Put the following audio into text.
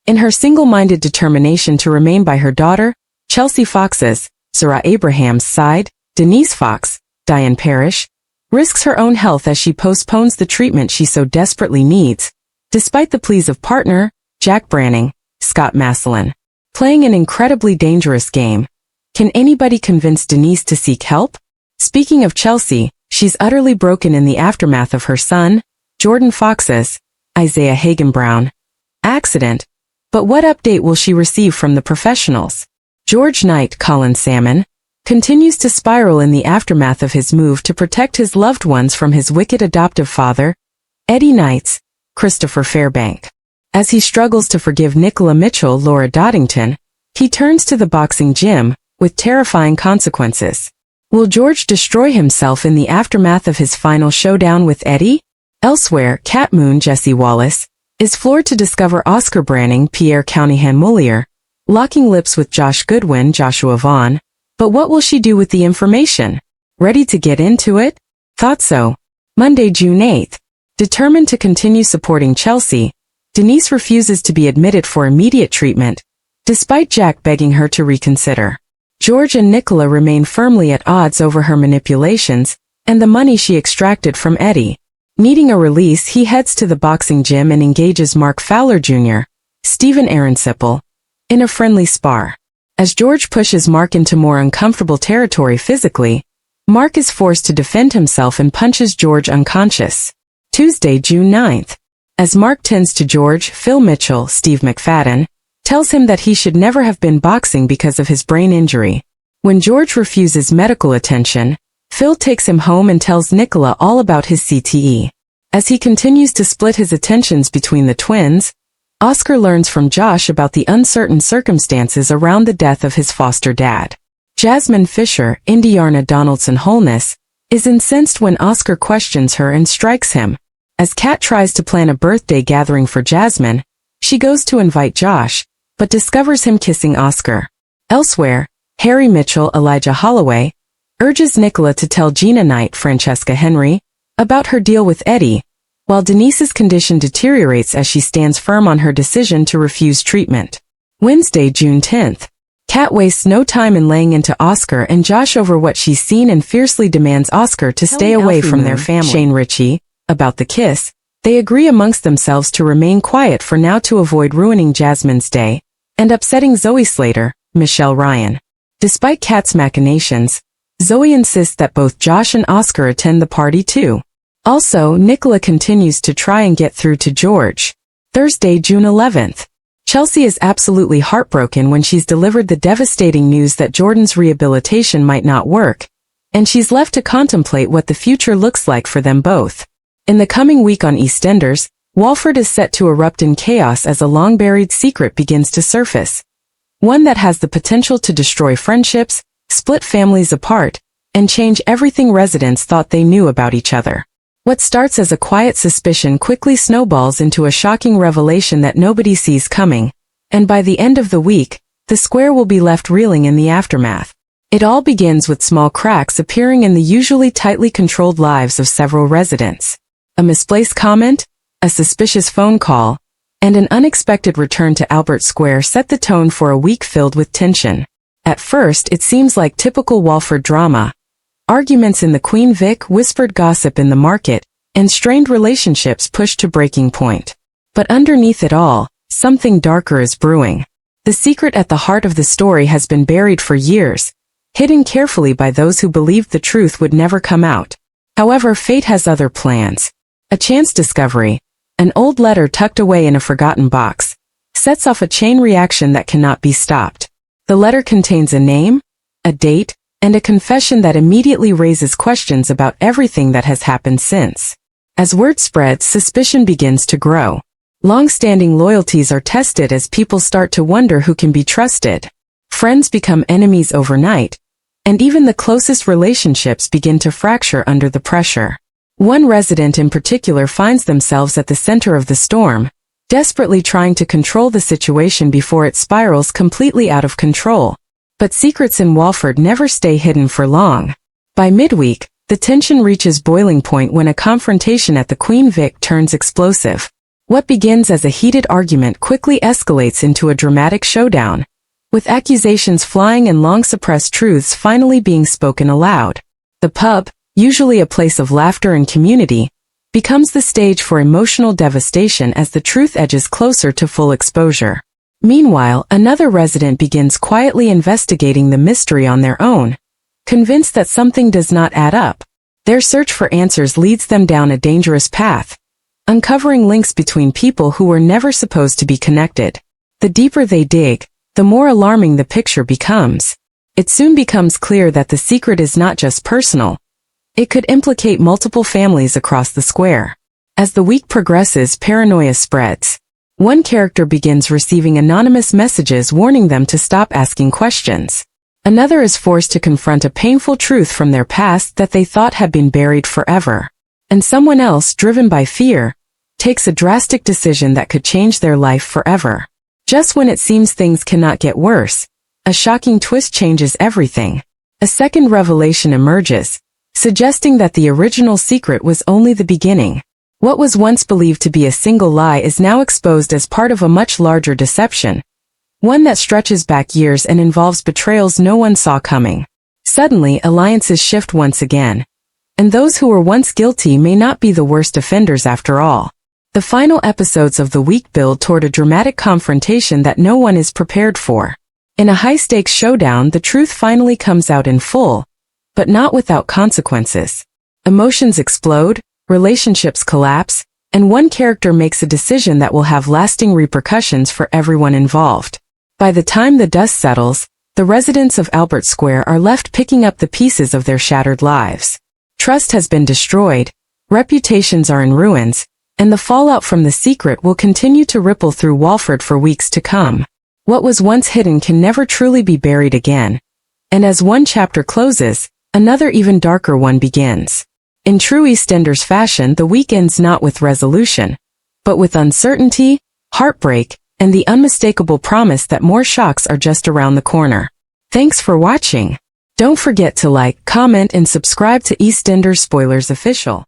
In her single-minded determination to remain by her daughter, Chelsea Fox's, Zara Abraham's side, Denise Fox, Diane Parrish, risks her own health as she postpones the treatment she so desperately needs, despite the pleas of partner, Jack Branning, Scott Massillon. Playing an incredibly dangerous game. Can anybody convince Denise to seek help? Speaking of Chelsea, she's utterly broken in the aftermath of her son, Jordan Fox's, Isaiah Hagen Brown, accident. But what update will she receive from the professionals? George Knight, Colin Salmon, continues to spiral in the aftermath of his move to protect his loved ones from his wicked adoptive father, Eddie Knight's, Christopher Fairbank. As he struggles to forgive Nicola Mitchell, Laura Doddington, he turns to the boxing gym, with terrifying consequences. Will George destroy himself in the aftermath of his final showdown with Eddie? Elsewhere, Cat Moon Jesse Wallace is floored to discover Oscar Branning Pierre Counihan Mullier locking lips with Josh Goodwin Joshua Vaughn. But what will she do with the information? Ready to get into it? Thought so. Monday, June 8th. Determined to continue supporting Chelsea, Denise refuses to be admitted for immediate treatment, despite Jack begging her to reconsider. George and Nicola remain firmly at odds over her manipulations and the money she extracted from Eddie. Needing a release, he heads to the boxing gym and engages Mark Fowler Jr., Stephen Aronsiple, in a friendly spar. As George pushes Mark into more uncomfortable territory physically, Mark is forced to defend himself and punches George unconscious. Tuesday, June 9th. As Mark tends to George, Phil Mitchell, Steve McFadden, tells him that he should never have been boxing because of his brain injury. When George refuses medical attention, Phil takes him home and tells Nicola all about his CTE. As he continues to split his attentions between the twins, Oscar learns from Josh about the uncertain circumstances around the death of his foster dad. Jasmine Fisher, Indiarna Donaldson Holness, is incensed when Oscar questions her and strikes him. As Kat tries to plan a birthday gathering for Jasmine, she goes to invite Josh, but discovers him kissing Oscar. Elsewhere, Harry Mitchell, Elijah Holloway, urges Nicola to tell Gina Knight, Francesca Henry, about her deal with Eddie, while Denise's condition deteriorates as she stands firm on her decision to refuse treatment. Wednesday, June 10th. Kat wastes no time in laying into Oscar and Josh over what she's seen and fiercely demands Oscar to stay away from their family. Shane Ritchie, about the kiss, they agree amongst themselves to remain quiet for now to avoid ruining Jasmine's day and upsetting Zoe Slater, Michelle Ryan. Despite Kat's machinations, Zoe insists that both Josh and Oscar attend the party too. Also, Nicola continues to try and get through to George. Thursday, June 11th. Chelsea is absolutely heartbroken when she's delivered the devastating news that Jordan's rehabilitation might not work, and she's left to contemplate what the future looks like for them both. In the coming week on EastEnders, Walford is set to erupt in chaos as a long-buried secret begins to surface. One that has the potential to destroy friendships, split families apart, and change everything residents thought they knew about each other. What starts as a quiet suspicion quickly snowballs into a shocking revelation that nobody sees coming, and by the end of the week, the square will be left reeling in the aftermath. It all begins with small cracks appearing in the usually tightly controlled lives of several residents. A misplaced comment, a suspicious phone call, and an unexpected return to Albert Square set the tone for a week filled with tension. At first, it seems like typical Walford drama. Arguments in the Queen Vic, whispered gossip in the market, and strained relationships pushed to breaking point. But underneath it all, something darker is brewing. The secret at the heart of the story has been buried for years, hidden carefully by those who believed the truth would never come out. However, fate has other plans. A chance discovery, an old letter tucked away in a forgotten box, sets off a chain reaction that cannot be stopped. The letter contains a name, a date, and a confession that immediately raises questions about everything that has happened since. As word spreads, suspicion begins to grow. Long-standing loyalties are tested as people start to wonder who can be trusted. Friends become enemies overnight, and even the closest relationships begin to fracture under the pressure. One resident in particular finds themselves at the center of the storm, desperately trying to control the situation before it spirals completely out of control. But secrets in Walford never stay hidden for long. By midweek, the tension reaches boiling point when a confrontation at the Queen Vic turns explosive. What begins as a heated argument quickly escalates into a dramatic showdown, with accusations flying and long-suppressed truths finally being spoken aloud. The pub, usually a place of laughter and community, becomes the stage for emotional devastation as the truth edges closer to full exposure. Meanwhile, another resident begins quietly investigating the mystery on their own, convinced that something does not add up. Their search for answers leads them down a dangerous path, uncovering links between people who were never supposed to be connected. The deeper they dig, the more alarming the picture becomes. It soon becomes clear that the secret is not just personal. It could implicate multiple families across the square. As the week progresses, paranoia spreads. One character begins receiving anonymous messages warning them to stop asking questions. Another is forced to confront a painful truth from their past that they thought had been buried forever. And someone else, driven by fear, takes a drastic decision that could change their life forever. Just when it seems things cannot get worse, a shocking twist changes everything. A second revelation emerges, suggesting that the original secret was only the beginning. What was once believed to be a single lie is now exposed as part of a much larger deception, one that stretches back years and involves betrayals no one saw coming. Suddenly, alliances shift once again, and those who were once guilty may not be the worst offenders after all. The final episodes of the week build toward a dramatic confrontation that no one is prepared for. In a high-stakes showdown, the truth finally comes out in full, but not without consequences. Emotions explode, relationships collapse, and one character makes a decision that will have lasting repercussions for everyone involved. By the time the dust settles, the residents of Albert Square are left picking up the pieces of their shattered lives. Trust has been destroyed, reputations are in ruins, and the fallout from the secret will continue to ripple through Walford for weeks to come. What was once hidden can never truly be buried again. And as one chapter closes, another even darker one begins. In true EastEnders fashion, the week ends not with resolution, but with uncertainty, heartbreak, and the unmistakable promise that more shocks are just around the corner. Thanks for watching. Don't forget to like, comment, and subscribe to EastEnders Spoilers Official.